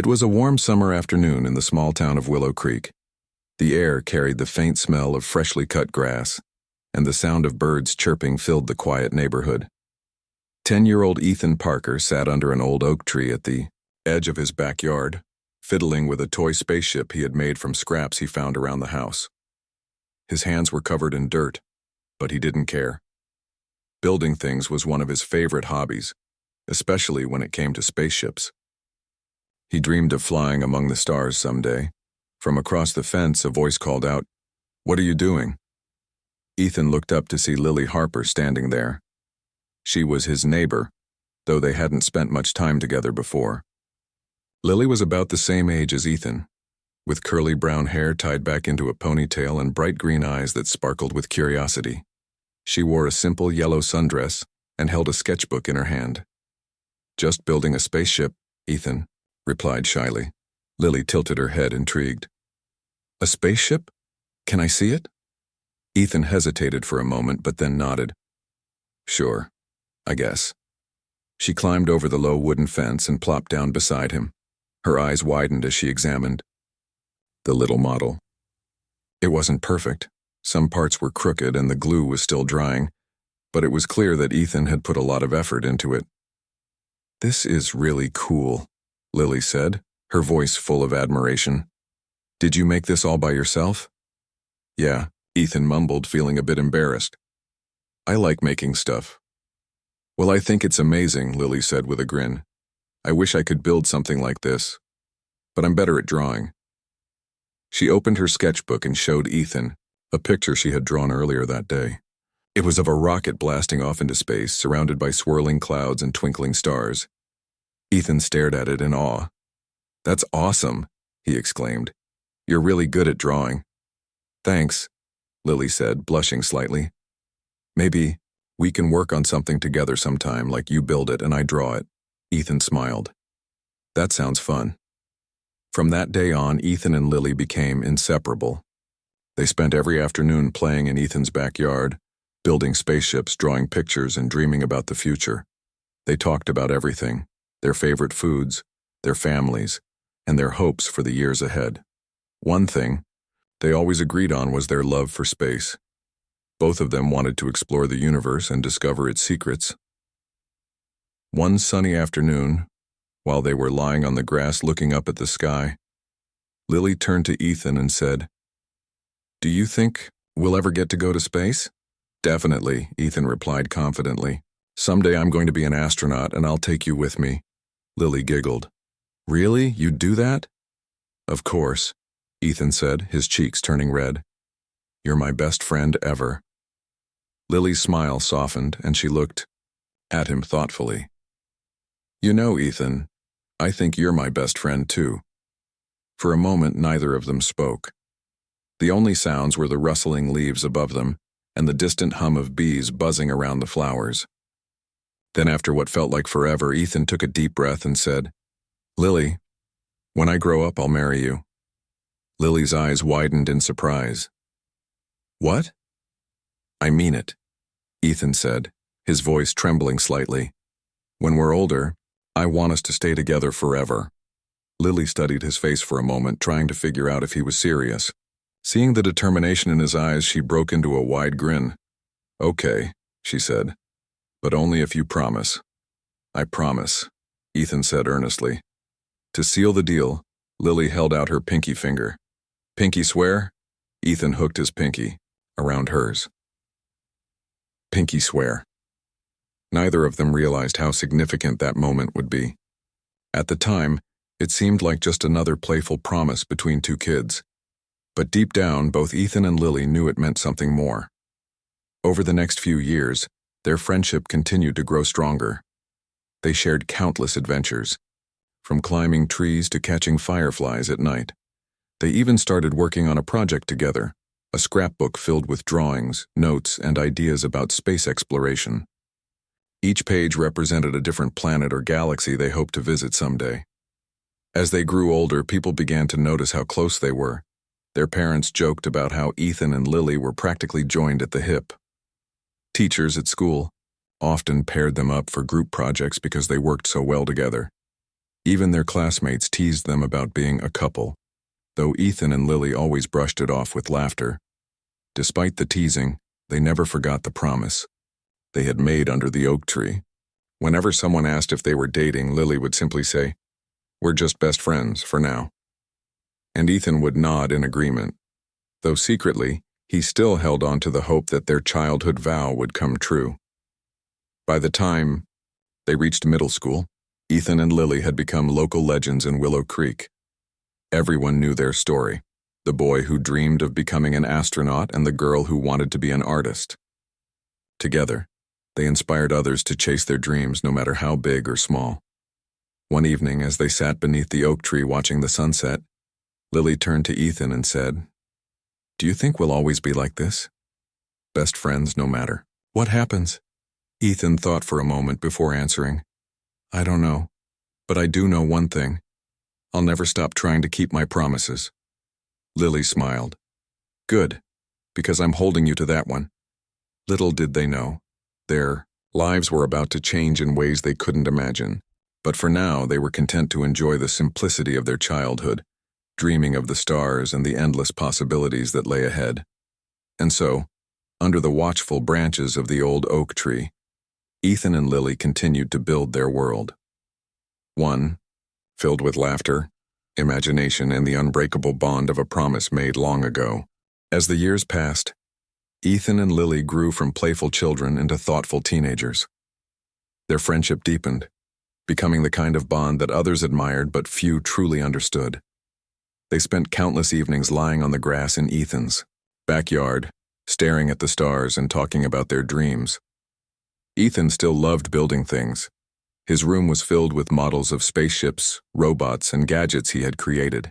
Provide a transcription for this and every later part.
It was a warm summer afternoon in the small town of Willow Creek. The air carried the faint smell of freshly cut grass, and the sound of birds chirping filled the quiet neighborhood. 10-year-old Ethan Parker sat under an old oak tree at the edge of his backyard, fiddling with a toy spaceship he had made from scraps he found around the house. His hands were covered in dirt, but he didn't care. Building things was one of his favorite hobbies, especially when it came to spaceships. He dreamed of flying among the stars someday. From across the fence, a voice called out, "What are you doing?" Ethan looked up to see Lily Harper standing there. She was his neighbor, though they hadn't spent much time together before. Lily was about the same age as Ethan, with curly brown hair tied back into a ponytail and bright green eyes that sparkled with curiosity. She wore a simple yellow sundress and held a sketchbook in her hand. "Just building a spaceship, Ethan," replied shyly. Lily tilted her head, intrigued. "A spaceship? Can I see it?" Ethan hesitated for a moment, but then nodded. "Sure, I guess." She climbed over the low wooden fence and plopped down beside him. Her eyes widened as she examined the little model. It wasn't perfect. Some parts were crooked and the glue was still drying, but it was clear that Ethan had put a lot of effort into it. "This is really cool," Lily said, her voice full of admiration. "Did you make this all by yourself?" "Yeah," Ethan mumbled, feeling a bit embarrassed. "I like making stuff." "Well, I think it's amazing," Lily said with a grin. "I wish I could build something like this, but I'm better at drawing." She opened her sketchbook and showed Ethan a picture she had drawn earlier that day. It was of a rocket blasting off into space, surrounded by swirling clouds and twinkling stars. Ethan stared at it in awe. "That's awesome," he exclaimed. "You're really good at drawing." "Thanks," Lily said, blushing slightly. "Maybe we can work on something together sometime, like you build it and I draw it." Ethan smiled. "That sounds fun." From that day on, Ethan and Lily became inseparable. They spent every afternoon playing in Ethan's backyard, building spaceships, drawing pictures, and dreaming about the future. They talked about everything: their favorite foods, their families, and their hopes for the years ahead. One thing they always agreed on was their love for space. Both of them wanted to explore the universe and discover its secrets. One sunny afternoon, while they were lying on the grass looking up at the sky, Lily turned to Ethan and said, "Do you think we'll ever get to go to space?" "Definitely," Ethan replied confidently. "Someday I'm going to be an astronaut and I'll take you with me." Lily giggled. "Really? You'd do that?" "Of course," Ethan said, his cheeks turning red. "You're my best friend ever." Lily's smile softened and she looked at him thoughtfully. "You know, Ethan, I think you're my best friend too." For a moment, neither of them spoke. The only sounds were the rustling leaves above them and the distant hum of bees buzzing around the flowers. Then, after what felt like forever, Ethan took a deep breath and said, "Lily, when I grow up, I'll marry you." Lily's eyes widened in surprise. "What?" "I mean it," Ethan said, his voice trembling slightly. "When we're older, I want us to stay together forever." Lily studied his face for a moment, trying to figure out if he was serious. Seeing the determination in his eyes, she broke into a wide grin. "Okay," she said, "but only if you promise." "I promise," Ethan said earnestly. To seal the deal, Lily held out her pinky finger. "Pinky swear?" Ethan hooked his pinky around hers. Pinky swear. Neither of them realized how significant that moment would be. At the time, it seemed like just another playful promise between two kids. But deep down, both Ethan and Lily knew it meant something more. Over the next few years, their friendship continued to grow stronger. They shared countless adventures, from climbing trees to catching fireflies at night. They even started working on a project together, a scrapbook filled with drawings, notes, and ideas about space exploration. Each page represented a different planet or galaxy they hoped to visit someday. As they grew older, people began to notice how close they were. Their parents joked about how Ethan and Lily were practically joined at the hip. Teachers at school often paired them up for group projects because they worked so well together. Even their classmates teased them about being a couple, though Ethan and Lily always brushed it off with laughter. Despite the teasing, they never forgot the promise they had made under the oak tree. Whenever someone asked if they were dating, Lily would simply say, "We're just best friends for now." And Ethan would nod in agreement, though secretly, he still held on to the hope that their childhood vow would come true. By the time they reached middle school, Ethan and Lily had become local legends in Willow Creek. Everyone knew their story, the boy who dreamed of becoming an astronaut and the girl who wanted to be an artist. Together, they inspired others to chase their dreams no matter how big or small. One evening, as they sat beneath the oak tree watching the sunset, Lily turned to Ethan and said, "Do you think we'll always be like this? Best friends no matter what happens?" Ethan thought for a moment before answering, "I don't know, but I do know one thing. I'll never stop trying to keep my promises." Lily smiled. "Good, because I'm holding you to that one." Little did they know, their lives were about to change in ways they couldn't imagine, but for now they were content to enjoy the simplicity of their childhood, dreaming of the stars and the endless possibilities that lay ahead. And so, under the watchful branches of the old oak tree, Ethan and Lily continued to build their world. One, filled with laughter, imagination, and the unbreakable bond of a promise made long ago. As the years passed, Ethan and Lily grew from playful children into thoughtful teenagers. Their friendship deepened, becoming the kind of bond that others admired but few truly understood. They spent countless evenings lying on the grass in Ethan's backyard, staring at the stars and talking about their dreams. Ethan still loved building things. His room was filled with models of spaceships, robots, and gadgets he had created.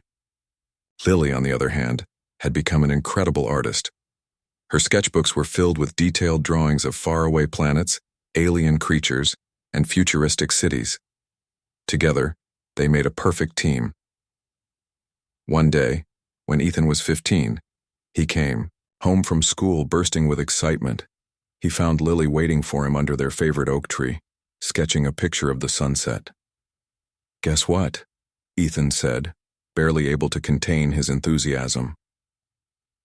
Lily, on the other hand, had become an incredible artist. Her sketchbooks were filled with detailed drawings of faraway planets, alien creatures, and futuristic cities. Together, they made a perfect team. One day, when Ethan was 15, he came home from school bursting with excitement. He found Lily waiting for him under their favorite oak tree, sketching a picture of the sunset. "Guess what?" Ethan said, barely able to contain his enthusiasm.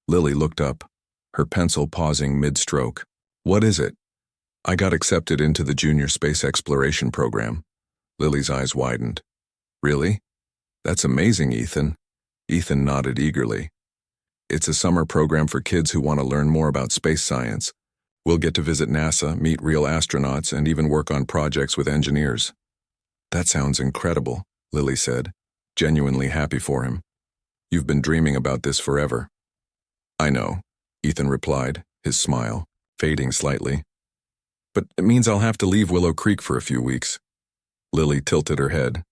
Lily looked up, her pencil pausing mid-stroke. "What is it?" "I got accepted into the junior space exploration program." Lily's eyes widened. "Really? That's amazing, Ethan." Ethan nodded eagerly. "It's a summer program for kids who want to learn more about space science. We'll get to visit NASA, meet real astronauts, and even work on projects with engineers." "That sounds incredible," Lily said, genuinely happy for him. "You've been dreaming about this forever." "I know," Ethan replied, his smile fading slightly. "But it means I'll have to leave Willow Creek for a few weeks." Lily tilted her head.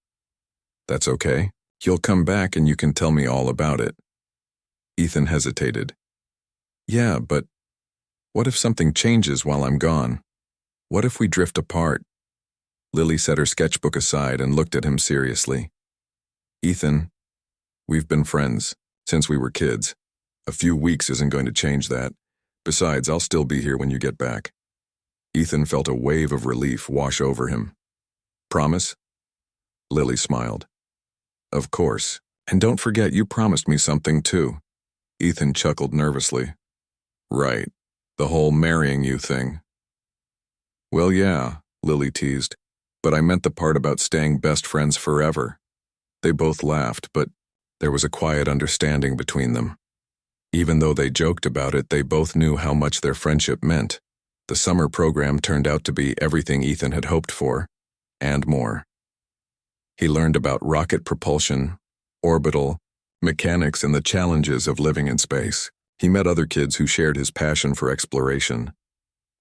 "That's okay. You'll come back and you can tell me all about it." Ethan hesitated. "Yeah, but what if something changes while I'm gone? What if we drift apart?" Lily set her sketchbook aside and looked at him seriously. "Ethan, we've been friends since we were kids. A few weeks isn't going to change that. Besides, I'll still be here when you get back." Ethan felt a wave of relief wash over him. "Promise?" Lily smiled. "Of course. And don't forget you promised me something too." Ethan chuckled nervously. "Right. The whole marrying you thing." "Well, yeah," Lily teased, "but I meant the part about staying best friends forever." They both laughed, but there was a quiet understanding between them. Even though they joked about it, they both knew how much their friendship meant. The summer program turned out to be everything Ethan had hoped for, and more. He learned about rocket propulsion, orbital, mechanics, and the challenges of living in space. He met other kids who shared his passion for exploration,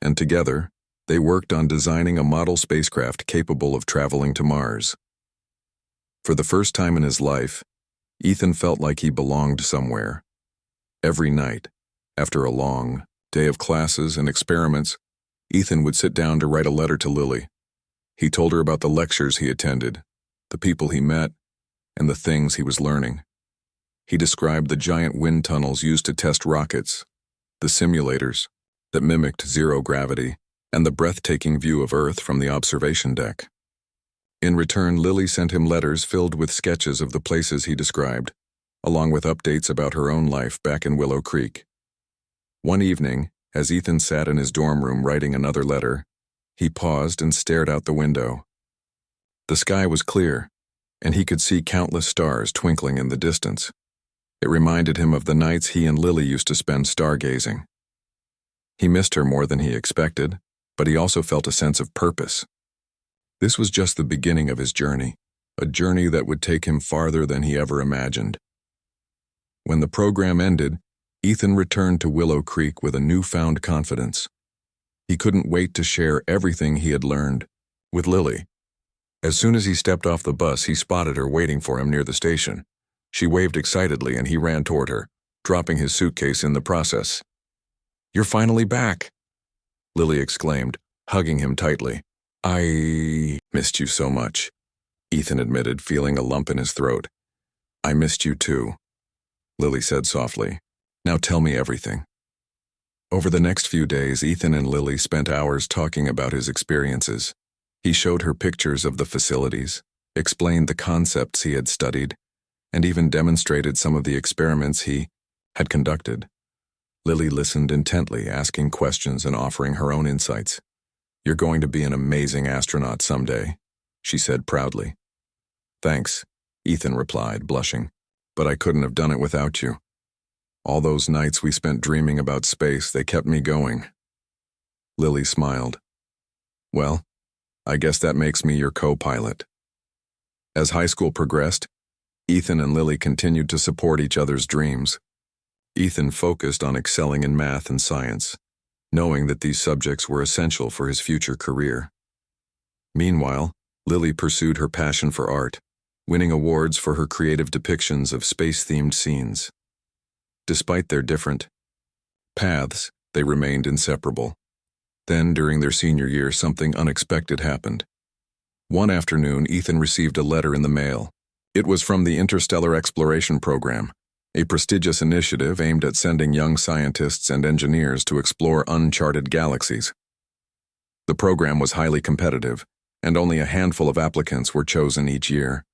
and together, they worked on designing a model spacecraft capable of traveling to Mars. For the first time in his life, Ethan felt like he belonged somewhere. Every night, after a long day of classes and experiments, Ethan would sit down to write a letter to Lily. He told her about the lectures he attended, the people he met, and the things he was learning. He described the giant wind tunnels used to test rockets, the simulators that mimicked zero gravity, and the breathtaking view of Earth from the observation deck. In return, Lily sent him letters filled with sketches of the places he described, along with updates about her own life back in Willow Creek. One evening, as Ethan sat in his dorm room writing another letter, he paused and stared out the window. The sky was clear, and he could see countless stars twinkling in the distance. It reminded him of the nights he and Lily used to spend stargazing. He missed her more than he expected, but he also felt a sense of purpose. This was just the beginning of his journey, a journey that would take him farther than he ever imagined. When the program ended, Ethan returned to Willow Creek with a newfound confidence. He couldn't wait to share everything he had learned with Lily. As soon as he stepped off the bus, he spotted her waiting for him near the station. She waved excitedly and he ran toward her, dropping his suitcase in the process. "You're finally back," Lily exclaimed, hugging him tightly. "I missed you so much," Ethan admitted, feeling a lump in his throat. "I missed you too," Lily said softly. "Now tell me everything." Over the next few days, Ethan and Lily spent hours talking about his experiences. He showed her pictures of the facilities, explained the concepts he had studied, and even demonstrated some of the experiments he had conducted. Lily listened intently, asking questions and offering her own insights. "You're going to be an amazing astronaut someday," she said proudly. "Thanks," Ethan replied, blushing, "but I couldn't have done it without you. All those nights we spent dreaming about space, they kept me going." Lily smiled. "Well, I guess that makes me your co-pilot." As high school progressed, Ethan and Lily continued to support each other's dreams. Ethan focused on excelling in math and science, knowing that these subjects were essential for his future career. Meanwhile, Lily pursued her passion for art, winning awards for her creative depictions of space-themed scenes. Despite their different paths, they remained inseparable. Then, during their senior year, something unexpected happened. One afternoon, Ethan received a letter in the mail. It was from the Interstellar Exploration Program, a prestigious initiative aimed at sending young scientists and engineers to explore uncharted galaxies. The program was highly competitive, and only a handful of applicants were chosen each year.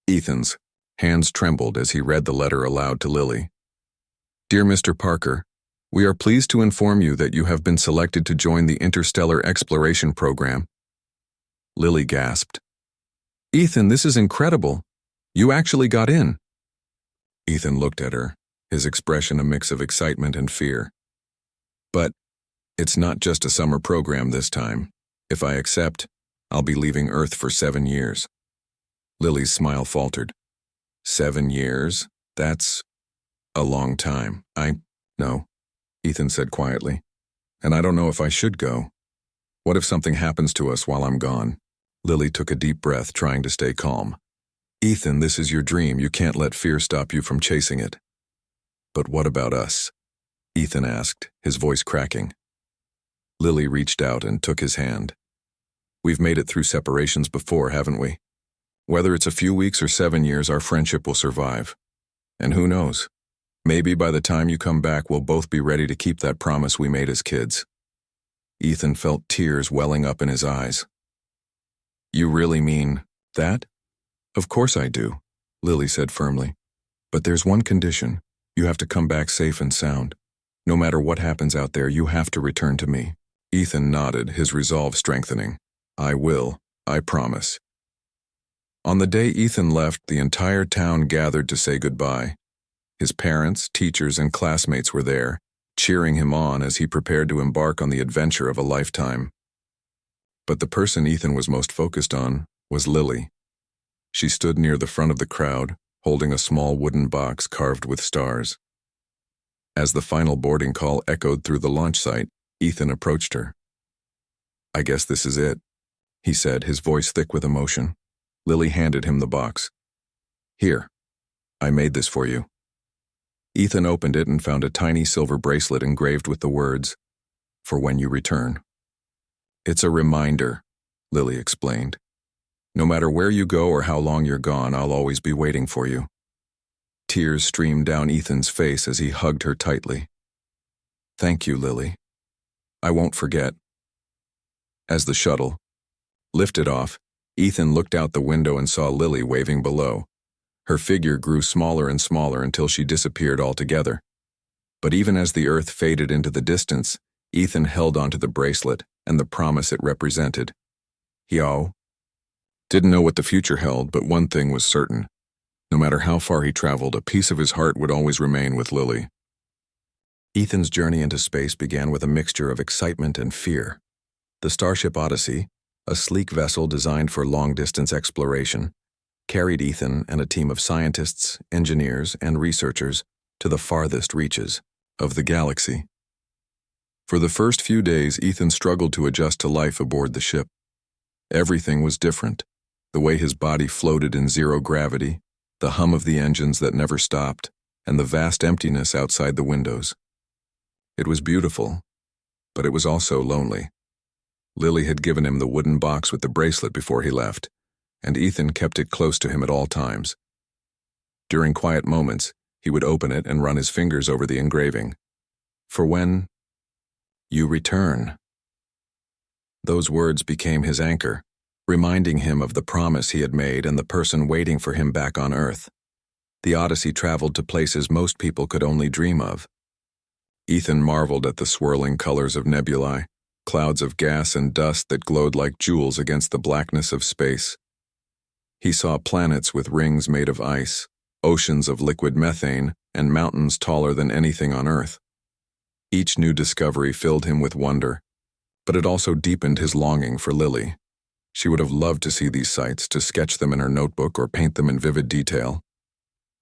Ethan's hands trembled as he read the letter aloud to Lily. "Dear Mr. Parker, we are pleased to inform you that you have been selected to join the Interstellar Exploration Program." Lily gasped. "Ethan, this is incredible. You actually got in." Ethan looked at her, his expression a mix of excitement and fear. "But it's not just a summer program this time. If I accept, I'll be leaving Earth for 7 years." Lily's smile faltered. 7 years? That's a long time. I know, Ethan said quietly. "And I don't know if I should go. What if something happens to us while I'm gone?" Lily took a deep breath, trying to stay calm. "Ethan, this is your dream. You can't let fear stop you from chasing it." "But what about us?" Ethan asked, his voice cracking. Lily reached out and took his hand. "We've made it through separations before, haven't we? Whether it's a few weeks or 7 years, our friendship will survive. And who knows? Maybe by the time you come back, we'll both be ready to keep that promise we made as kids." Ethan felt tears welling up in his eyes. "You really mean that?" "Of course I do," Lily said firmly. "But there's one condition. You have to come back safe and sound. No matter what happens out there, you have to return to me." Ethan nodded, his resolve strengthening. "I will, I promise." On the day Ethan left, the entire town gathered to say goodbye. His parents, teachers, and classmates were there, cheering him on as he prepared to embark on the adventure of a lifetime. But the person Ethan was most focused on was Lily. She stood near the front of the crowd, holding a small wooden box carved with stars. As the final boarding call echoed through the launch site, Ethan approached her. "I guess this is it," he said, his voice thick with emotion. Lily handed him the box. "Here, I made this for you." Ethan opened it and found a tiny silver bracelet engraved with the words, "For when you return." "It's a reminder," Lily explained. "No matter where you go or how long you're gone, I'll always be waiting for you." Tears streamed down Ethan's face as he hugged her tightly. "Thank you, Lily. I won't forget." As the shuttle lifted off, Ethan looked out the window and saw Lily waving below. Her figure grew smaller and smaller until she disappeared altogether. But even as the Earth faded into the distance, Ethan held onto the bracelet and the promise it represented. He didn't know what the future held, but one thing was certain. No matter how far he traveled, a piece of his heart would always remain with Lily. Ethan's journey into space began with a mixture of excitement and fear. The Starship Odyssey, a sleek vessel designed for long-distance exploration, carried Ethan and a team of scientists, engineers, and researchers to the farthest reaches of the galaxy. For the first few days, Ethan struggled to adjust to life aboard the ship. Everything was different. The way his body floated in zero gravity, the hum of the engines that never stopped, and the vast emptiness outside the windows. It was beautiful, but it was also lonely. Lily had given him the wooden box with the bracelet before he left, and Ethan kept it close to him at all times. During quiet moments, he would open it and run his fingers over the engraving. For when you return. Those words became his anchor, reminding him of the promise he had made and the person waiting for him back on Earth. The Odyssey traveled to places most people could only dream of. Ethan marveled at the swirling colors of nebulae, clouds of gas and dust that glowed like jewels against the blackness of space. He saw planets with rings made of ice, oceans of liquid methane, and mountains taller than anything on Earth. Each new discovery filled him with wonder, but it also deepened his longing for Lily. She would have loved to see these sights, to sketch them in her notebook or paint them in vivid detail.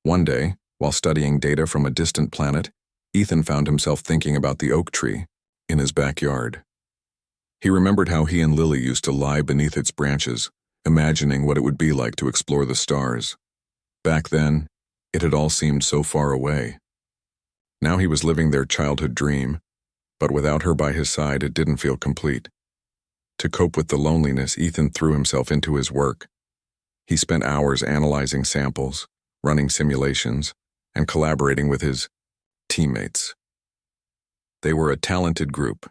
One day, while studying data from a distant planet, Ethan found himself thinking about the oak tree in his backyard. He remembered how he and Lily used to lie beneath its branches, imagining what it would be like to explore the stars. Back then, it had all seemed so far away. Now he was living their childhood dream, but without her by his side, it didn't feel complete. To cope with the loneliness, Ethan threw himself into his work. He spent hours analyzing samples, running simulations, and collaborating with his teammates. They were a talented group,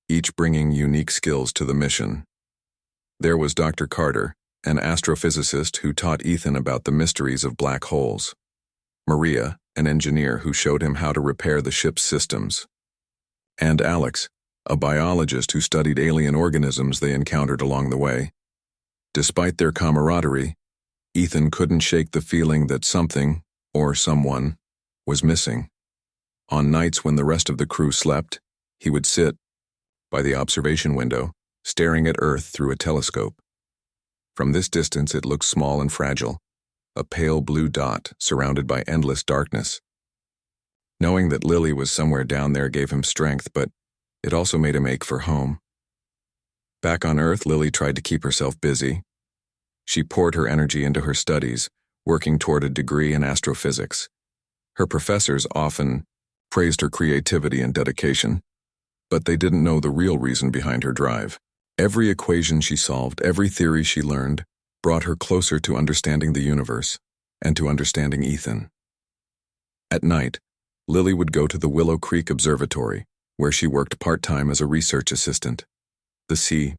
each bringing unique skills to the mission. There was Dr. Carter, an astrophysicist who taught Ethan about the mysteries of black holes. Maria, an engineer who showed him how to repair the ship's systems. And Alex, a biologist who studied alien organisms they encountered along the way. Despite their camaraderie, Ethan couldn't shake the feeling that something, or someone, was missing. On nights when the rest of the crew slept, he would sit by the observation window, staring at Earth through a telescope. From this distance it looked small and fragile, a pale blue dot surrounded by endless darkness. Knowing that Lily was somewhere down there gave him strength, but it also made him ache for home. Back on Earth, Lily tried to keep herself busy. She poured her energy into her studies, working toward a degree in astrophysics. Her professors often praised her creativity and dedication, but they didn't know the real reason behind her drive. Every equation she solved, every theory she learned, brought her closer to understanding the universe and to understanding Ethan. At night, Lily would go to the Willow Creek Observatory, where she worked part-time as a research assistant. The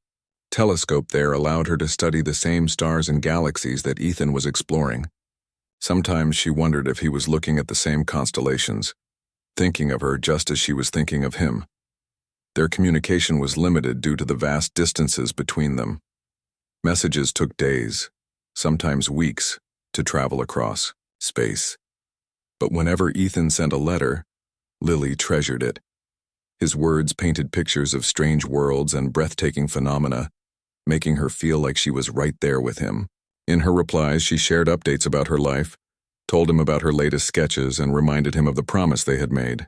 telescope there allowed her to study the same stars and galaxies that Ethan was exploring. Sometimes she wondered if he was looking at the same constellations, thinking of her just as she was thinking of him. Their communication was limited due to the vast distances between them. Messages took days, sometimes weeks, to travel across space. But whenever Ethan sent a letter, Lily treasured it. His words painted pictures of strange worlds and breathtaking phenomena, making her feel like she was right there with him. In her replies, she shared updates about her life, told him about her latest sketches, and reminded him of the promise they had made.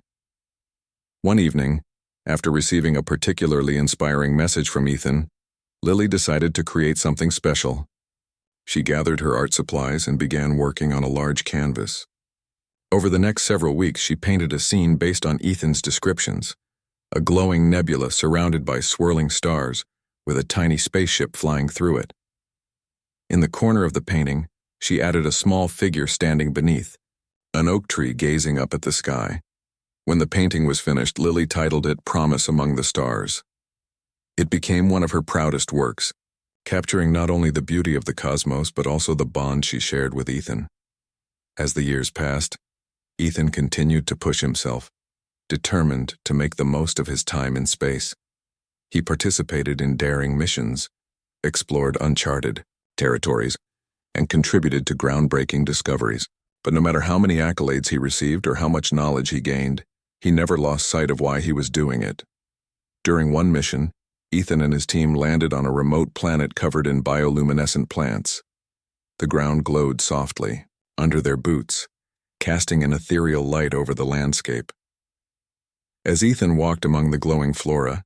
One evening, after receiving a particularly inspiring message from Ethan, Lily decided to create something special. She gathered her art supplies and began working on a large canvas. Over the next several weeks, she painted a scene based on Ethan's descriptions, a glowing nebula surrounded by swirling stars with a tiny spaceship flying through it. In the corner of the painting, she added a small figure standing beneath, an oak tree gazing up at the sky. When the painting was finished, Lily titled it Promise Among the Stars. It became one of her proudest works, capturing not only the beauty of the cosmos but also the bond she shared with Ethan. As the years passed, Ethan continued to push himself, determined to make the most of his time in space. He participated in daring missions, explored uncharted territories, and contributed to groundbreaking discoveries. But no matter how many accolades he received or how much knowledge he gained, he never lost sight of why he was doing it. During one mission, Ethan and his team landed on a remote planet covered in bioluminescent plants. The ground glowed softly under their boots, casting an ethereal light over the landscape. As Ethan walked among the glowing flora,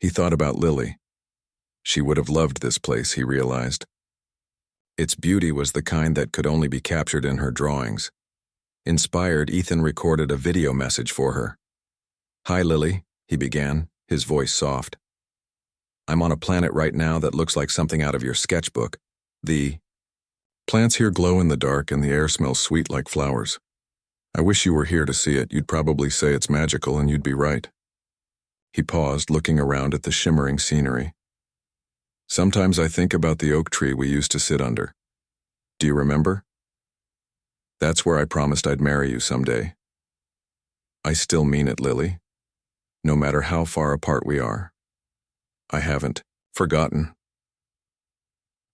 he thought about Lily. She would have loved this place, he realized. Its beauty was the kind that could only be captured in her drawings. Inspired, Ethan recorded a video message for her. "Hi, Lily," he began, his voice soft. "I'm on a planet right now that looks like something out of your sketchbook. The plants here glow in the dark and the air smells sweet like flowers. I wish you were here to see it. You'd probably say it's magical, and you'd be right." He paused, looking around at the shimmering scenery. "Sometimes I think about the oak tree we used to sit under. Do you remember? That's where I promised I'd marry you someday. I still mean it, Lily, no matter how far apart we are. I haven't forgotten."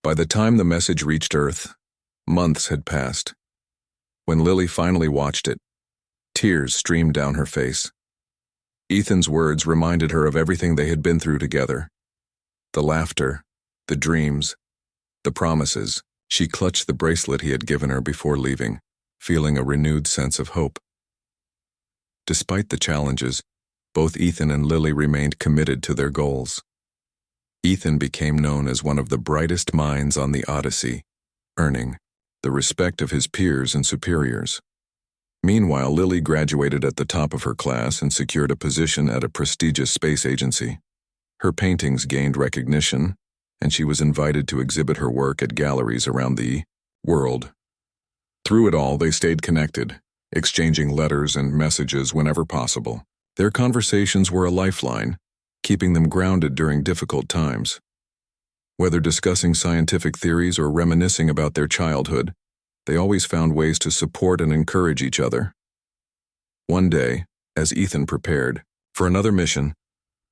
By the time the message reached Earth, months had passed. When Lily finally watched it, tears streamed down her face. Ethan's words reminded her of everything they had been through together. The laughter, the dreams, the promises. She clutched the bracelet he had given her before leaving, feeling a renewed sense of hope. Despite the challenges, both Ethan and Lily remained committed to their goals. Ethan became known as one of the brightest minds on the Odyssey, earning the respect of his peers and superiors. Meanwhile, Lily graduated at the top of her class and secured a position at a prestigious space agency. Her paintings gained recognition, and she was invited to exhibit her work at galleries around the world. Through it all, they stayed connected, exchanging letters and messages whenever possible. Their conversations were a lifeline, keeping them grounded during difficult times. Whether discussing scientific theories or reminiscing about their childhood, they always found ways to support and encourage each other. One day, as Ethan prepared for another mission,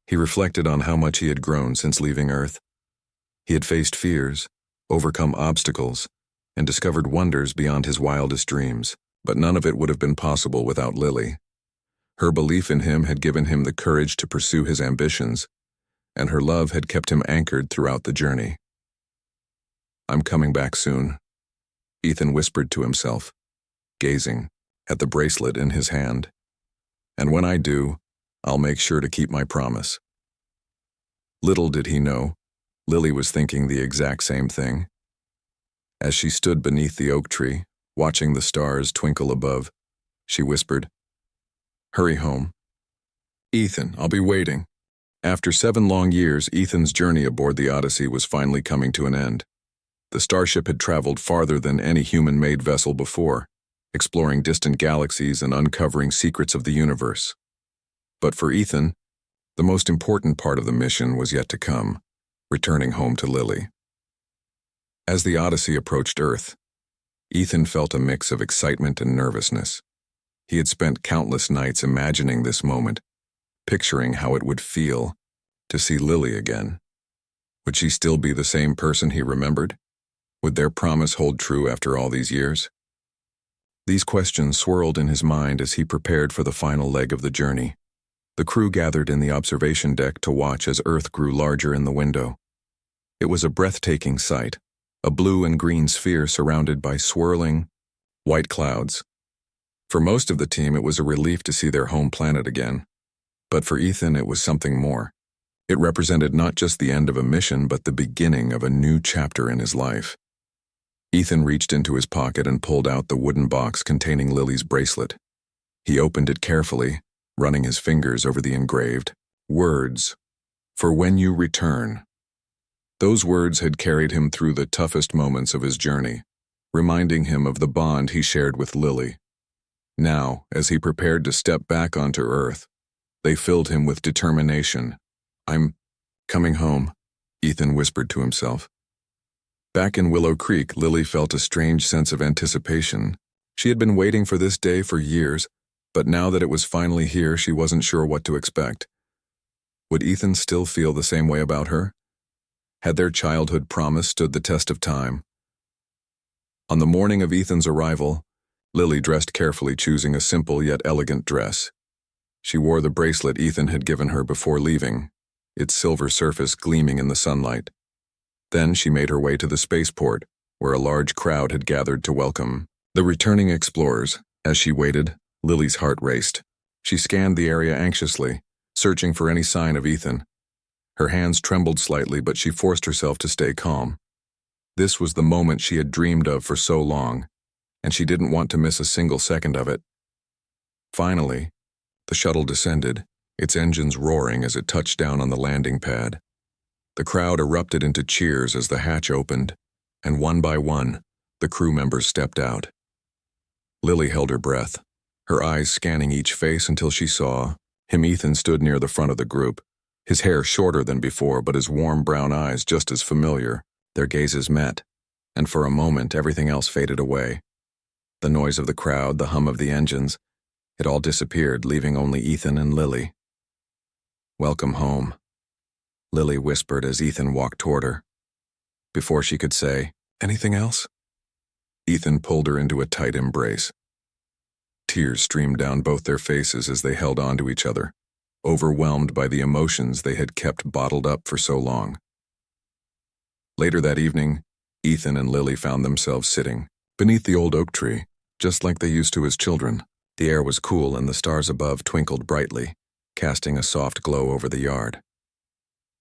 he reflected on how much he had grown since leaving Earth. He had faced fears, overcome obstacles, and discovered wonders beyond his wildest dreams, but none of it would have been possible without Lily. Her belief in him had given him the courage to pursue his ambitions, and her love had kept him anchored throughout the journey. "I'm coming back soon," Ethan whispered to himself, gazing at the bracelet in his hand. "And when I do, I'll make sure to keep my promise." Little did he know, Lily was thinking the exact same thing. As she stood beneath the oak tree, watching the stars twinkle above, she whispered, "Hurry home. Ethan, I'll be waiting." After 7 long years, Ethan's journey aboard the Odyssey was finally coming to an end. The starship had traveled farther than any human-made vessel before, exploring distant galaxies and uncovering secrets of the universe. But for Ethan, the most important part of the mission was yet to come, returning home to Lily. As the Odyssey approached Earth, Ethan felt a mix of excitement and nervousness. He had spent countless nights imagining this moment, picturing how it would feel to see Lily again. Would she still be the same person he remembered? Would their promise hold true after all these years? These questions swirled in his mind as he prepared for the final leg of the journey. The crew gathered in the observation deck to watch as Earth grew larger in the window. It was a breathtaking sight, a blue and green sphere surrounded by swirling, white clouds. For most of the team, it was a relief to see their home planet again. But for Ethan, it was something more. It represented not just the end of a mission, but the beginning of a new chapter in his life. Ethan reached into his pocket and pulled out the wooden box containing Lily's bracelet. He opened it carefully, running his fingers over the engraved words, "For when you return." Those words had carried him through the toughest moments of his journey, reminding him of the bond he shared with Lily. Now, as he prepared to step back onto Earth, they filled him with determination. "I'm coming home," Ethan whispered to himself. Back in Willow Creek, Lily felt a strange sense of anticipation. She had been waiting for this day for years, but now that it was finally here, she wasn't sure what to expect. Would Ethan still feel the same way about her? Had their childhood promise stood the test of time? On the morning of Ethan's arrival, Lily dressed carefully, choosing a simple yet elegant dress. She wore the bracelet Ethan had given her before leaving, its silver surface gleaming in the sunlight. Then she made her way to the spaceport, where a large crowd had gathered to welcome the returning explorers. As she waited, Lily's heart raced. She scanned the area anxiously, searching for any sign of Ethan. Her hands trembled slightly, but she forced herself to stay calm. This was the moment she had dreamed of for so long, and she didn't want to miss a single second of it. Finally, the shuttle descended, its engines roaring as it touched down on the landing pad. The crowd erupted into cheers as the hatch opened, and one by one, the crew members stepped out. Lily held her breath, her eyes scanning each face until she saw him. Ethan stood near the front of the group, his hair shorter than before, but his warm brown eyes just as familiar. Their gazes met, and for a moment everything else faded away. The noise of the crowd, the hum of the engines, it all disappeared, leaving only Ethan and Lily. "Welcome home," Lily whispered as Ethan walked toward her. Before she could say, "Anything else?" Ethan pulled her into a tight embrace. Tears streamed down both their faces as they held on to each other, overwhelmed by the emotions they had kept bottled up for so long. Later that evening, Ethan and Lily found themselves sitting beneath the old oak tree, just like they used to as children. The air was cool and the stars above twinkled brightly, casting a soft glow over the yard.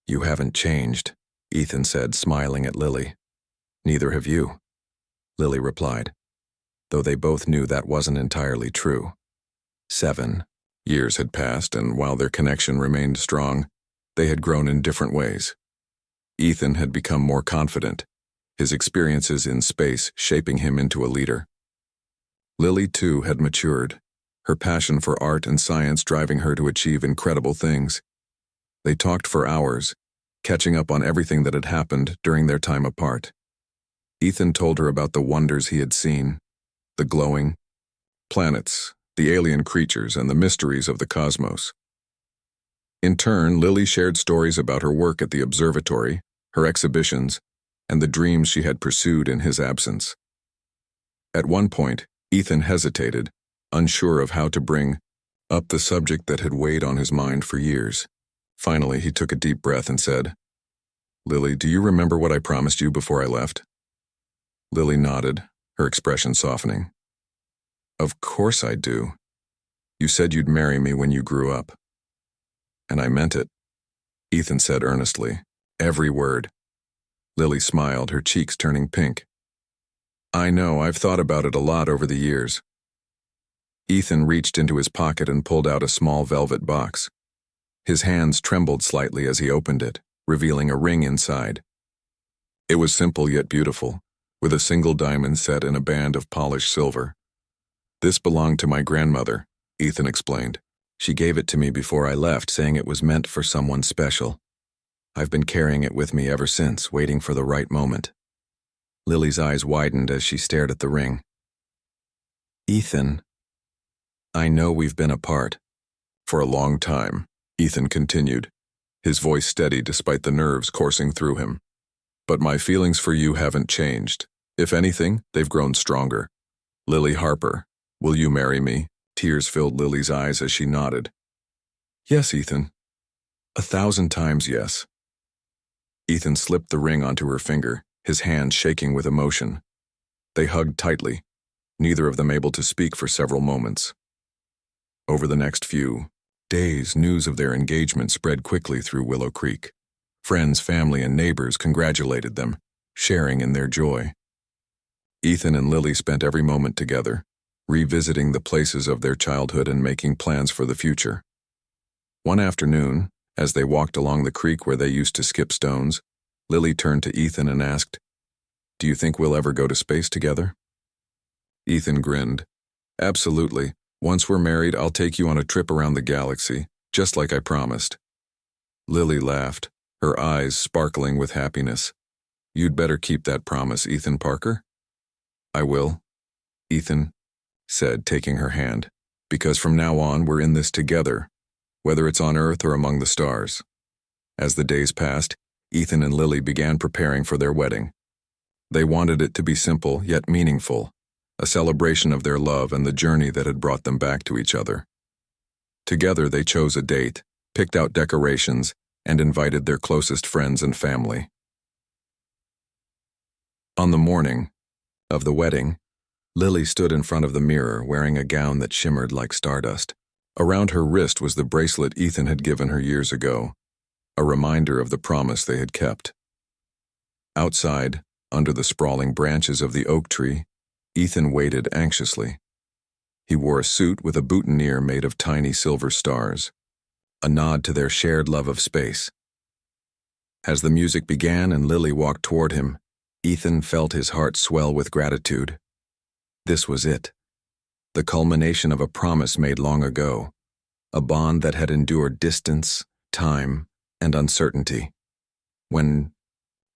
"You haven't changed," Ethan said, smiling at Lily. "Neither have you," Lily replied, though they both knew that wasn't entirely true. 7 years had passed, and while their connection remained strong, they had grown in different ways. Ethan had become more confident, his experiences in space shaping him into a leader. Lily, too, had matured, her passion for art and science driving her to achieve incredible things. They talked for hours, catching up on everything that had happened during their time apart. Ethan told her about the wonders he had seen, the glowing planets, the alien creatures, and the mysteries of the cosmos. In turn, Lily shared stories about her work at the observatory, her exhibitions, and the dreams she had pursued in his absence. At one point, Ethan hesitated, unsure of how to bring up the subject that had weighed on his mind for years. Finally, he took a deep breath and said, "Lily, do you remember what I promised you before I left?" Lily nodded, her expression softening. "Of course I do. You said you'd marry me when you grew up." "And I meant it," Ethan said earnestly, every word. Lily smiled, her cheeks turning pink. "I know, I've thought about it a lot over the years." Ethan reached into his pocket and pulled out a small velvet box. His hands trembled slightly as he opened it, revealing a ring inside. It was simple yet beautiful, with a single diamond set in a band of polished silver. "This belonged to my grandmother," Ethan explained. "She gave it to me before I left, saying it was meant for someone special. I've been carrying it with me ever since, waiting for the right moment." Lily's eyes widened as she stared at the ring. "Ethan, I know we've been apart." "For a long time," Ethan continued, his voice steady despite the nerves coursing through him. "But my feelings for you haven't changed. If anything, they've grown stronger. Lily Harper, will you marry me?" Tears filled Lily's eyes as she nodded. "Yes, Ethan. 1,000 times yes." Ethan slipped the ring onto her finger, his hand shaking with emotion. They hugged tightly, neither of them able to speak for several moments. Over the next few days, news of their engagement spread quickly through Willow Creek. Friends, family, and neighbors congratulated them, sharing in their joy. Ethan and Lily spent every moment together, revisiting the places of their childhood and making plans for the future. One afternoon, as they walked along the creek where they used to skip stones, Lily turned to Ethan and asked, "Do you think we'll ever go to space together?" Ethan grinned. "Absolutely. Once we're married, I'll take you on a trip around the galaxy, just like I promised." Lily laughed, her eyes sparkling with happiness. You'd better keep that promise, Ethan Parker. I will, Ethan said, taking her hand, because from now on we're in this together, whether it's on Earth or among the stars. As the days passed, Ethan and Lily began preparing for their wedding. They wanted it to be simple yet meaningful, a celebration of their love and the journey that had brought them back to each other. Together they chose a date, picked out decorations, and invited their closest friends and family. On the morning of the wedding, Lily stood in front of the mirror wearing a gown that shimmered like stardust. Around her wrist was the bracelet Ethan had given her years ago, a reminder of the promise they had kept. Outside, under the sprawling branches of the oak tree, Ethan waited anxiously. He wore a suit with a boutonniere made of tiny silver stars, a nod to their shared love of space. As the music began and Lily walked toward him, Ethan felt his heart swell with gratitude. This was it, the culmination of a promise made long ago, a bond that had endured distance, time, and uncertainty. When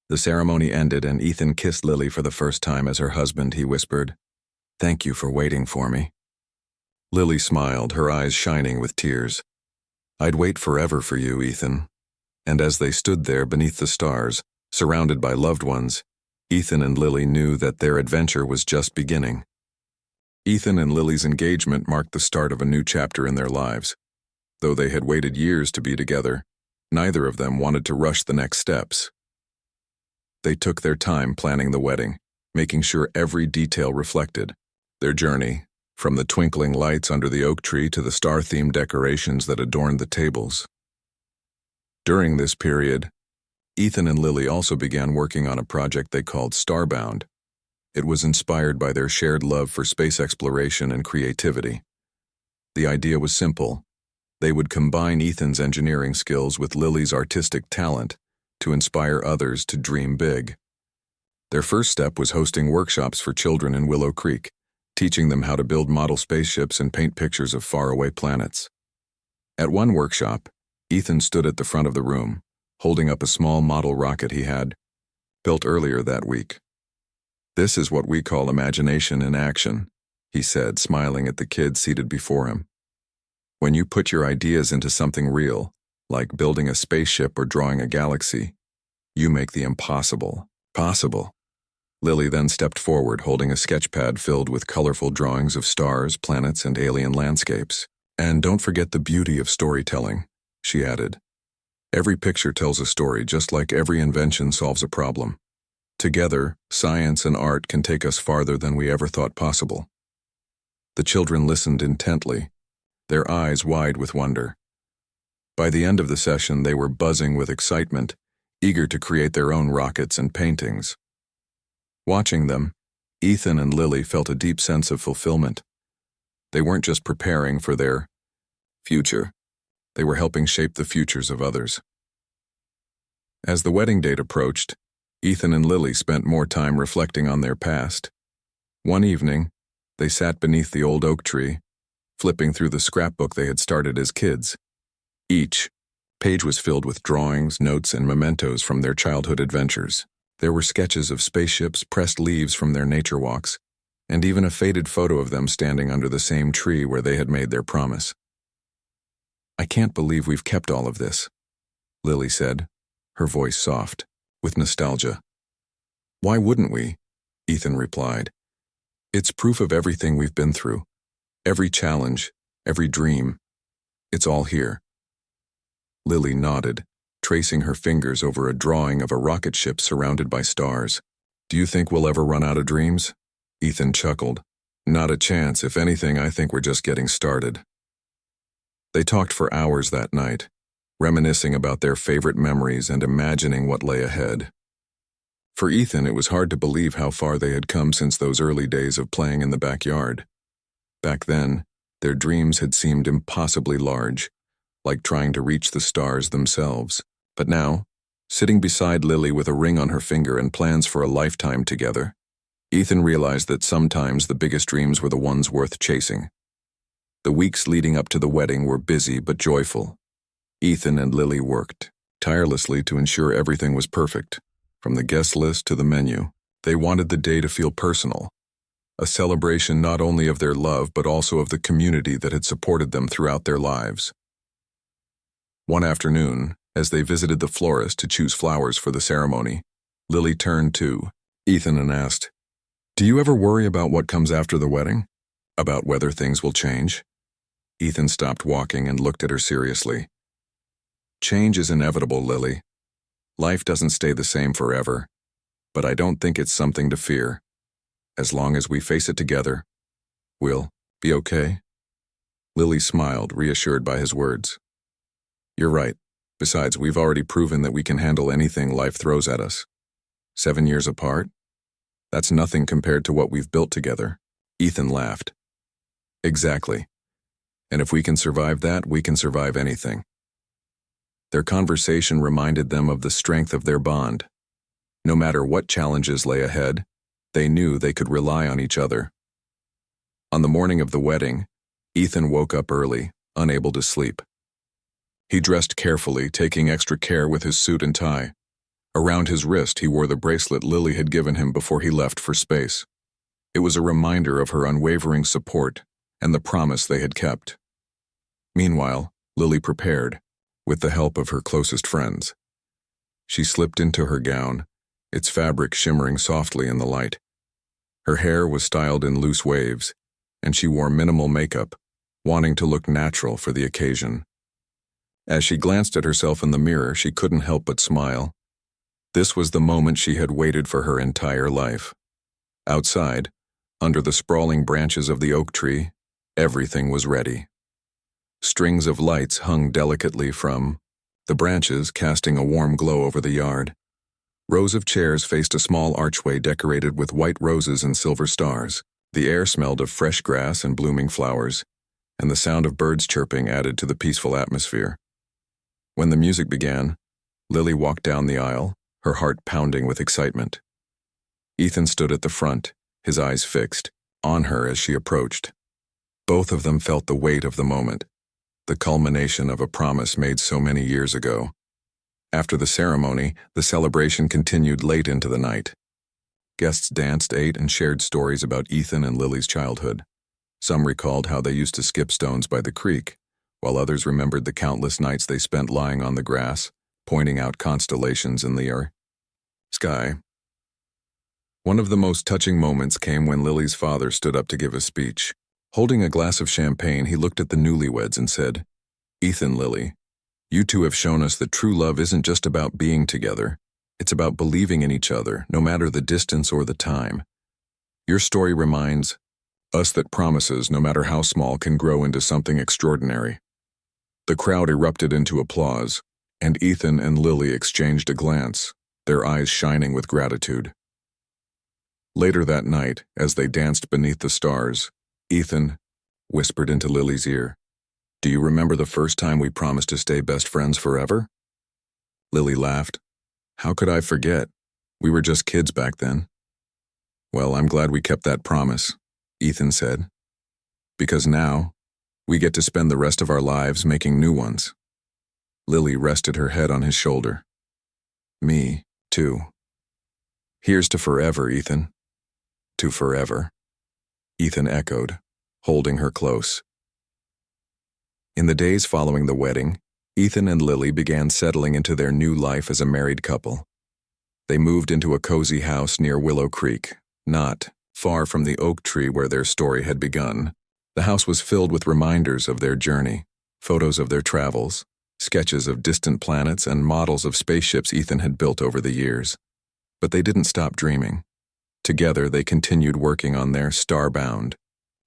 the ceremony ended and Ethan kissed Lily for the first time as her husband, he whispered, "Thank you for waiting for me." Lily smiled, her eyes shining with tears. "I'd wait forever for you, Ethan." And as they stood there beneath the stars, surrounded by loved ones, Ethan and Lily knew that their adventure was just beginning. Ethan and Lily's engagement marked the start of a new chapter in their lives. Though they had waited years to be together, neither of them wanted to rush the next steps. They took their time planning the wedding, making sure every detail reflected their journey, from the twinkling lights under the oak tree to the star-themed decorations that adorned the tables. During this period, Ethan and Lily also began working on a project they called Starbound. It was inspired by their shared love for space exploration and creativity. The idea was simple. They would combine Ethan's engineering skills with Lily's artistic talent to inspire others to dream big. Their first step was hosting workshops for children in Willow Creek, teaching them how to build model spaceships and paint pictures of faraway planets. At one workshop, Ethan stood at the front of the room, holding up a small model rocket he had built earlier that week. "This is what we call imagination in action," he said, smiling at the kids seated before him. "When you put your ideas into something real, like building a spaceship or drawing a galaxy, you make the impossible possible." Lily then stepped forward, holding a sketchpad filled with colorful drawings of stars, planets, and alien landscapes. "And don't forget the beauty of storytelling," she added. "Every picture tells a story, just like every invention solves a problem. Together, science and art can take us farther than we ever thought possible." The children listened intently, their eyes wide with wonder. By the end of the session, they were buzzing with excitement, eager to create their own rockets and paintings. Watching them, Ethan and Lily felt a deep sense of fulfillment. They weren't just preparing for their future, they were helping shape the futures of others. As the wedding date approached, Ethan and Lily spent more time reflecting on their past. One evening, they sat beneath the old oak tree, flipping through the scrapbook they had started as kids. Each page was filled with drawings, notes, and mementos from their childhood adventures. There were sketches of spaceships, pressed leaves from their nature walks, and even a faded photo of them standing under the same tree where they had made their promise. "I can't believe we've kept all of this," Lily said, her voice soft with nostalgia. "Why wouldn't we?" Ethan replied. "It's proof of everything we've been through. Every challenge, every dream. It's all here." Lily nodded, tracing her fingers over a drawing of a rocket ship surrounded by stars. "Do you think we'll ever run out of dreams?" Ethan chuckled. "Not a chance. If anything, I think we're just getting started." They talked for hours that night, reminiscing about their favorite memories and imagining what lay ahead. For Ethan, it was hard to believe how far they had come since those early days of playing in the backyard. Back then, their dreams had seemed impossibly large, like trying to reach the stars themselves. But now, sitting beside Lily with a ring on her finger and plans for a lifetime together, Ethan realized that sometimes the biggest dreams were the ones worth chasing. The weeks leading up to the wedding were busy but joyful. Ethan and Lily worked tirelessly to ensure everything was perfect, From the guest list to the menu, they wanted the day to feel personal, a celebration not only of their love but also of the community that had supported them throughout their lives. One afternoon, as they visited the florist to choose flowers for the ceremony, Lily turned to Ethan and asked, "Do you ever worry about what comes after the wedding? About whether things will change?" Ethan stopped walking and looked at her seriously. "Change is inevitable, Lily. Life doesn't stay the same forever, but I don't think it's something to fear. As long as we face it together, we'll be okay." Lily smiled, reassured by his words. "You're right. Besides, we've already proven that we can handle anything life throws at us. 7 years apart? That's nothing compared to what we've built together." Ethan laughed. "Exactly. And if we can survive that, we can survive anything." Their conversation reminded them of the strength of their bond. No matter what challenges lay ahead, they knew they could rely on each other. On the morning of the wedding, Ethan woke up early, unable to sleep. He dressed carefully, taking extra care with his suit and tie. Around his wrist, he wore the bracelet Lily had given him before he left for space. It was a reminder of her unwavering support and the promise they had kept. Meanwhile, Lily prepared, with the help of her closest friends. She slipped into her gown, its fabric shimmering softly in the light. Her hair was styled in loose waves, and she wore minimal makeup, wanting to look natural for the occasion. As she glanced at herself in the mirror, she couldn't help but smile. This was the moment she had waited for her entire life. Outside, under the sprawling branches of the oak tree, everything was ready. Strings of lights hung delicately from the branches, casting a warm glow over the yard. Rows of chairs faced a small archway decorated with white roses and silver stars. The air smelled of fresh grass and blooming flowers, and the sound of birds chirping added to the peaceful atmosphere. When the music began, Lily walked down the aisle, her heart pounding with excitement. Ethan stood at the front, his eyes fixed on her as she approached. Both of them felt the weight of the moment, the culmination of a promise made so many years ago. After the ceremony, the celebration continued late into the night. Guests danced, ate, and shared stories about Ethan and Lily's childhood. Some recalled how they used to skip stones by the creek, while others remembered the countless nights they spent lying on the grass, pointing out constellations in the sky. One of the most touching moments came when Lily's father stood up to give a speech. Holding a glass of champagne, he looked at the newlyweds and said, "Ethan, Lily, you two have shown us that true love isn't just about being together. It's about believing in each other, no matter the distance or the time. Your story reminds us that promises, no matter how small, can grow into something extraordinary." The crowd erupted into applause, and Ethan and Lily exchanged a glance, their eyes shining with gratitude. Later that night, as they danced beneath the stars, Ethan whispered into Lily's ear, "Do you remember the first time we promised to stay best friends forever?" Lily laughed. "How could I forget? We were just kids back then." "Well, I'm glad we kept that promise," Ethan said, "because now we get to spend the rest of our lives making new ones." Lily rested her head on his shoulder. "Me, too. Here's to forever, Ethan." "To forever," Ethan echoed, holding her close. In the days following the wedding, Ethan and Lily began settling into their new life as a married couple. They moved into a cozy house near Willow Creek, not far from the oak tree where their story had begun. The house was filled with reminders of their journey, photos of their travels, sketches of distant planets, and models of spaceships Ethan had built over the years. But they didn't stop dreaming. Together, they continued working on their Starbound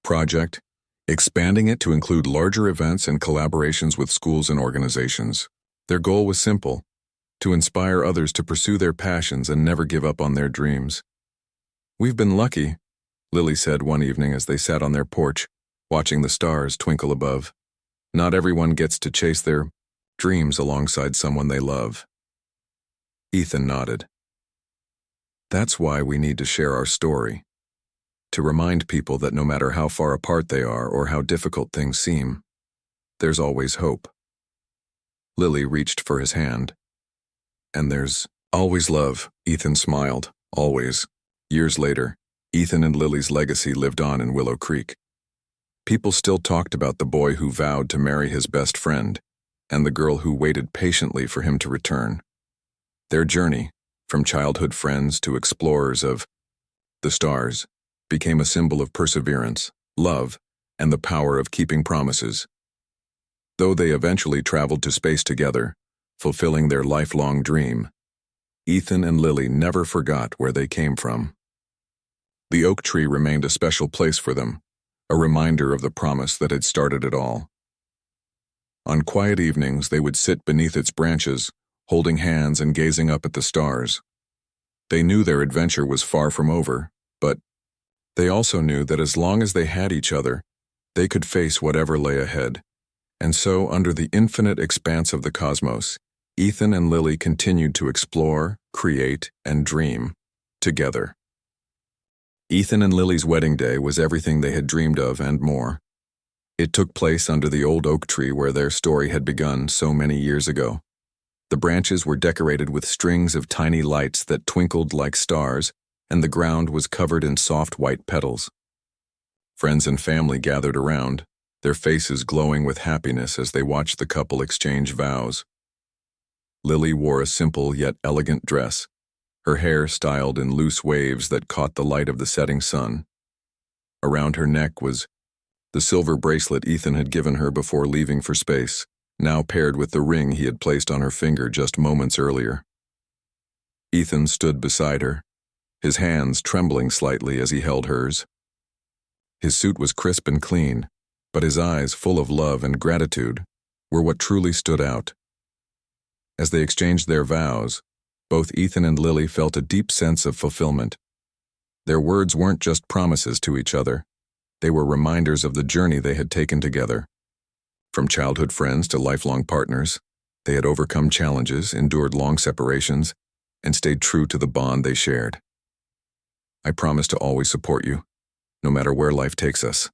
project, expanding it to include larger events and collaborations with schools and organizations. Their goal was simple: to inspire others to pursue their passions and never give up on their dreams. "We've been lucky," Lily said one evening as they sat on their porch, watching the stars twinkle above. "Not everyone gets to chase their dreams alongside someone they love." Ethan nodded. "That's why we need to share our story. To remind people that no matter how far apart they are or how difficult things seem, there's always hope." Lily reached for his hand. "And there's Always love, Ethan smiled, always. Years later, Ethan and Lily's legacy lived on in Willow Creek. People still talked about the boy who vowed to marry his best friend, and the girl who waited patiently for him to return. Their journey, from childhood friends to explorers of the stars, became a symbol of perseverance, love, and the power of keeping promises. Though they eventually traveled to space together, fulfilling their lifelong dream, Ethan and Lily never forgot where they came from. The oak tree remained a special place for them, a reminder of the promise that had started it all. On quiet evenings, they would sit beneath its branches, holding hands and gazing up at the stars. They knew their adventure was far from over, but they also knew that as long as they had each other, they could face whatever lay ahead. And so, under the infinite expanse of the cosmos, Ethan and Lily continued to explore, create, and dream together. Ethan and Lily's wedding day was everything they had dreamed of and more. It took place under the old oak tree where their story had begun so many years ago. The branches were decorated with strings of tiny lights that twinkled like stars, and the ground was covered in soft white petals. Friends and family gathered around, their faces glowing with happiness as they watched the couple exchange vows. Lily wore a simple yet elegant dress, her hair styled in loose waves that caught the light of the setting sun. Around her neck was the silver bracelet Ethan had given her before leaving for space, now paired with the ring he had placed on her finger just moments earlier. Ethan stood beside her, his hands trembling slightly as he held hers. His suit was crisp and clean, but his eyes, full of love and gratitude, were what truly stood out. As they exchanged their vows, both Ethan and Lily felt a deep sense of fulfillment. Their words weren't just promises to each other, they were reminders of the journey they had taken together. From childhood friends to lifelong partners, they had overcome challenges, endured long separations, and stayed true to the bond they shared. "I promise to always support you, no matter where life takes us,"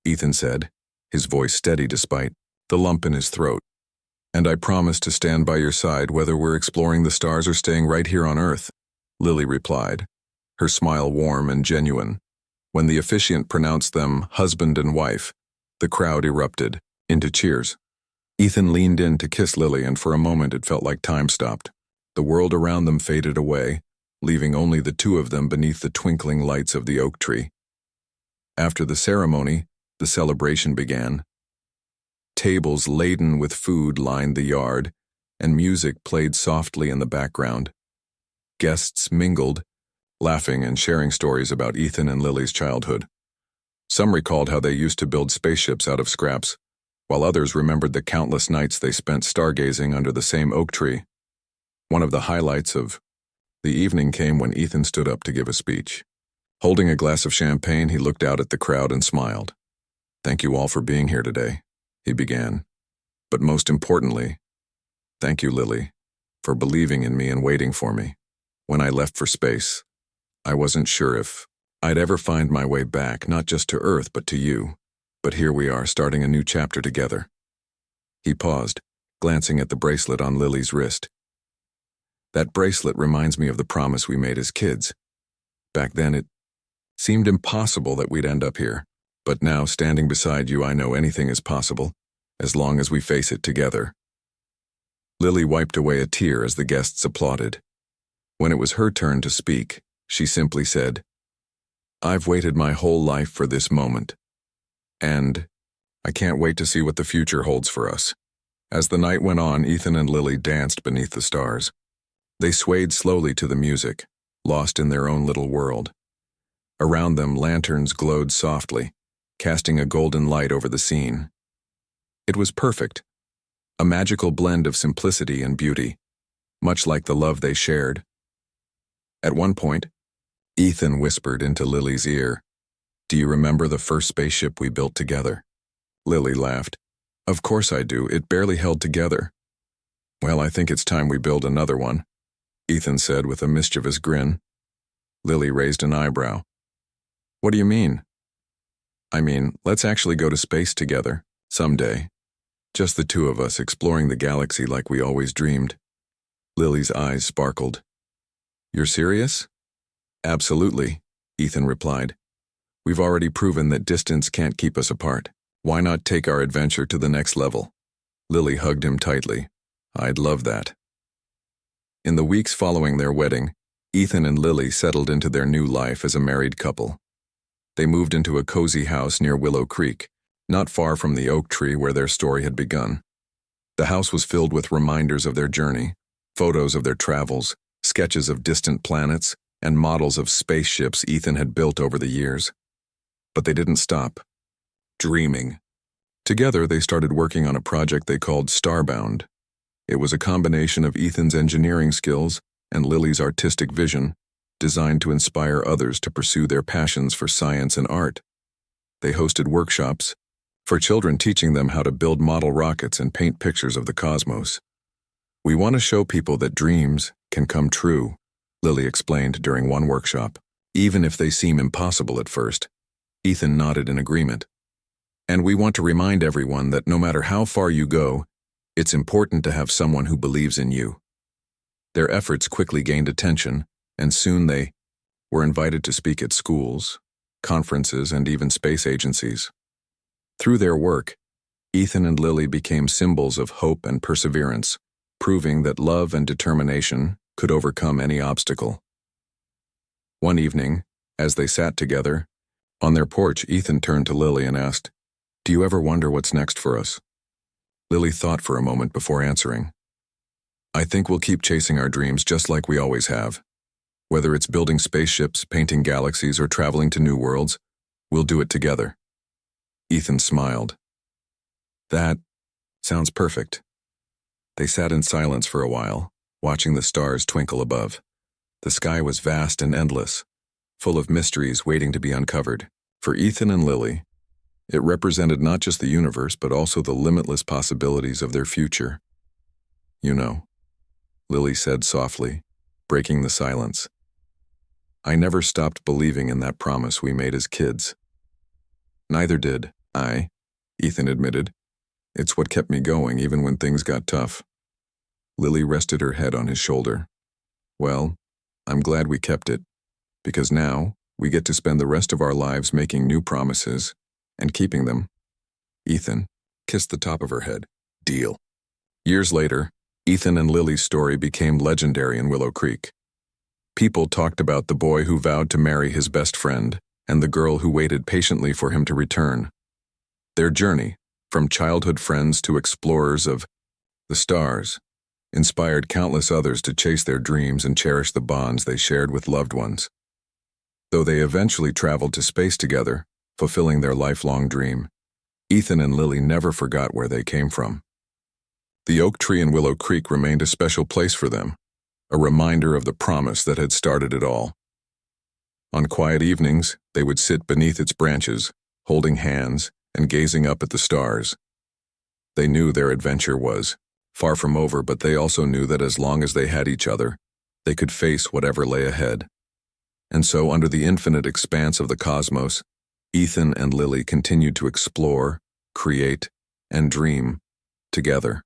Ethan said, his voice steady despite the lump in his throat. "And I promise to stand by your side whether we're exploring the stars or staying right here on Earth," Lily replied, her smile warm and genuine. When the officiant pronounced them husband and wife, the crowd erupted into cheers. Ethan leaned in to kiss Lily, and for a moment it felt like time stopped. The world around them faded away, leaving only the two of them beneath the twinkling lights of the oak tree. After the ceremony, the celebration began. Tables laden with food lined the yard, and music played softly in the background. Guests mingled, laughing and sharing stories about Ethan and Lily's childhood. Some recalled how they used to build spaceships out of scraps, while others remembered the countless nights they spent stargazing under the same oak tree. One of the highlights of the evening came when Ethan stood up to give a speech. Holding a glass of champagne, he looked out at the crowd and smiled. "Thank you all for being here today," he began. "But most importantly, thank you, Lily, for believing in me and waiting for me. When I left for space, I wasn't sure if I'd ever find my way back, not just to Earth, but to you. But here we are, starting a new chapter together." He paused, glancing at the bracelet on Lily's wrist. "That bracelet reminds me of the promise we made as kids. Back then it seemed impossible that we'd end up here. But now, standing beside you, I know anything is possible, as long as we face it together." Lily wiped away a tear as the guests applauded. When it was her turn to speak, she simply said, "I've waited my whole life for this moment. And I can't wait to see what the future holds for us." As the night went on, Ethan and Lily danced beneath the stars. They swayed slowly to the music, lost in their own little world. Around them, lanterns glowed softly, casting a golden light over the scene. It was perfect, a magical blend of simplicity and beauty, much like the love they shared. At one point, Ethan whispered into Lily's ear, "Do you remember the first spaceship we built together?" Lily laughed. "Of course I do, it barely held together." "Well, I think it's time we build another one," Ethan said with a mischievous grin. Lily raised an eyebrow. "What do you mean?" "I mean, let's actually go to space together, someday. Just the two of us exploring the galaxy like we always dreamed." Lily's eyes sparkled. You're serious? Absolutely, Ethan replied. We've already proven that distance can't keep us apart. Why not take our adventure to the next level? Lily hugged him tightly. I'd love that. In the weeks following their wedding, Ethan and Lily settled into their new life as a married couple. They moved into a cozy house near Willow Creek, not far from the oak tree where their story had begun. The house was filled with reminders of their journey, photos of their travels, sketches of distant planets, and models of spaceships Ethan had built over the years. But they didn't stop. Dreaming. Together, they started working on a project they called Starbound. It was a combination of Ethan's engineering skills and Lily's artistic vision, designed to inspire others to pursue their passions for science and art. They hosted workshops for children, teaching them how to build model rockets and paint pictures of the cosmos. We want to show people that dreams can come true, Lily explained during one workshop, even if they seem impossible at first. Ethan nodded in agreement. And we want to remind everyone that no matter how far you go, it's important to have someone who believes in you. Their efforts quickly gained attention, and soon they were invited to speak at schools, conferences, and even space agencies. Through their work, Ethan and Lily became symbols of hope and perseverance, proving that love and determination could overcome any obstacle. One evening, as they sat together, on their porch, Ethan turned to Lily and asked, "Do you ever wonder what's next for us?" Lily thought for a moment before answering. "I think we'll keep chasing our dreams just like we always have. Whether it's building spaceships, painting galaxies, or traveling to new worlds, we'll do it together." Ethan smiled. "That sounds perfect." They sat in silence for a while, watching the stars twinkle above. The sky was vast and endless, full of mysteries waiting to be uncovered. For Ethan and Lily, it represented not just the universe, but also the limitless possibilities of their future. "You know," Lily said softly, breaking the silence, "I never stopped believing in that promise we made as kids." "Neither did I," Ethan admitted. "It's what kept me going even when things got tough." Lily rested her head on his shoulder. "Well, I'm glad we kept it, because now we get to spend the rest of our lives making new promises and keeping them." Ethan kissed the top of her head. "Deal." Years later, Ethan and Lily's story became legendary in Willow Creek. People talked about the boy who vowed to marry his best friend and the girl who waited patiently for him to return. Their journey, from childhood friends to explorers of the stars, inspired countless others to chase their dreams and cherish the bonds they shared with loved ones. Though they eventually traveled to space together, fulfilling their lifelong dream, Ethan and Lily never forgot where they came from. The oak tree in Willow Creek remained a special place for them, a reminder of the promise that had started it all. On quiet evenings, they would sit beneath its branches, holding hands and gazing up at the stars. They knew their adventure was far from over, but they also knew that as long as they had each other, they could face whatever lay ahead. And so, under the infinite expanse of the cosmos, Ethan and Lily continued to explore, create, and dream together.